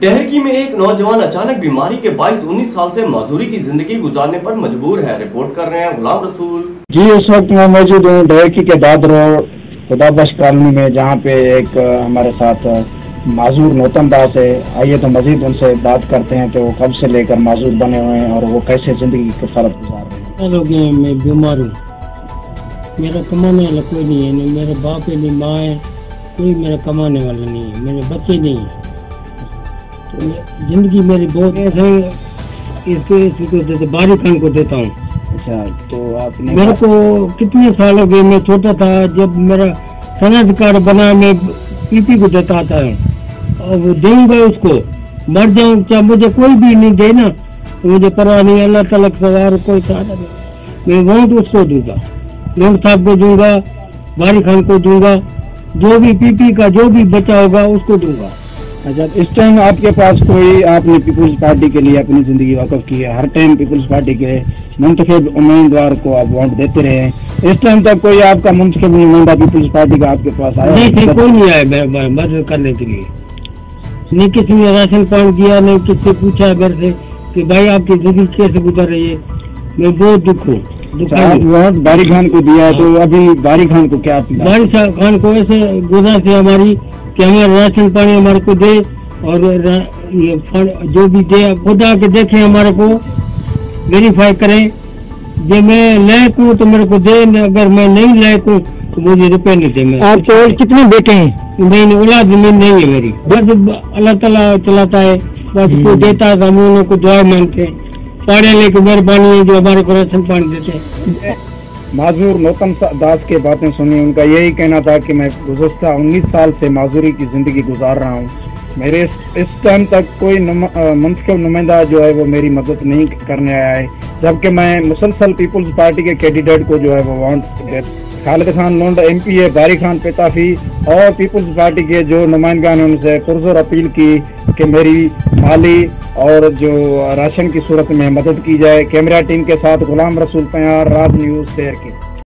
डहरकी में एक नौजवान अचानक बीमारी के बायस 19 साल से मजदूरी की जिंदगी गुजारने पर मजबूर है। रिपोर्ट कर रहे हैं गुलाम रसूल। जी, इस वक्त मैं मौजूद हूँ डहरकी के दाद रोड खुदाबख्श कॉलोनी में, जहाँ पे एक हमारे साथ माजूर नौतन दास है। आइए तो मजीद उनसे बात करते हैं कि वो कब से लेकर माजूर बने हुए हैं और वो कैसे जिंदगी की फर्क गुजार रहे हैं। मैं बीमार हूँ, मेरा कमाने वाला कोई नहीं है, नहीं मेरे बाप है नहीं माँ है, कोई मेरा कमाने वाला नहीं है, मेरे बच्चे नहीं हैं। तो जिंदगी मेरी बहुत है, इसको देते बारी खान को देता हूँ। अच्छा, तो आपने मेरे को कितने साल हो गए, मैं छोटा था जब मेरा सनद कार्ड बना, मैं पीपी को देता था और वो दूंगा उसको, मर जाऊँ चाहे मुझे कोई भी नहीं दे ना, तो मुझे परवाह नहीं, अल्लाह तलक सवार कोई सहारा नहीं। मैं वोट उसको दूंगा, लोग साहब को दूंगा, बारी खान को दूंगा, जो भी पीपी का जो भी बचा होगा उसको दूंगा। अच्छा, इस टाइम आपके पास कोई, आपने पीपुल्स पार्टी के लिए अपनी जिंदगी वक़्फ़ की है, हर टाइम पीपुल्स पार्टी के मुंतखब उम्मीदवार को आप वोट देते रहे हैं। इस टाइम तक कोई आपका मुंतखब नुमाइंदा पीपुल्स पार्टी का आपके पास आया? नहीं, कोई नहीं आया मदद करने के लिए। नहीं किसी ने राशन पानी दिया, नहीं किससे पूछा घर से कि भाई आपकी जिंदगी कैसे गुजर रही है। मैं बहुत दुख हूँ। आप वोट बारी खान को दिया, तो अभी बारी खान को क्या? बारी खान को ऐसे गुजारिश है हमारी कि हमारा राशन पानी हमारे को दे, और ये जो भी दे खुद आके देखे, हमारे को वेरीफाई करें। जो मैं लायक हूँ तो मेरे को दे, अगर मैं नहीं लायक हूँ तो मुझे रुपए नहीं दे। आपके और कितने बेटे हैं? नहीं, औलाद नहीं है मेरी, बस अल्लाह ताला चलाता है, बस को देता है, हम उन लोगों को दुआ मांगते हैं। पढ़े लेके मेहरबानी है जो हमारे को राशन पानी देते हैं। माजूर नौतन दास के बातें सुनी, उनका यही कहना था कि मैं गुज़श्ता 19 साल से माजूरी की ज़िंदगी गुजार रहा हूँ। मेरे इस टाइम तक कोई मुंतखब नुमाइंदा जो है वो मेरी मदद नहीं करने आया है, जबकि मैं मुसलसल पीपुल्स पार्टी के कैंडिडेट को जो है वो वोट, खालिद खान लोंड MP है, बारी खान पेताफी और पीपुल्स पार्टी के जो नुमाइंदगान ने उनसे पुरजोर अपील की कि मेरी माली और जो राशन की सूरत में मदद की जाए। कैमरा टीम के साथ गुलाम रसूल तैयार, राज न्यूज़ शहर की।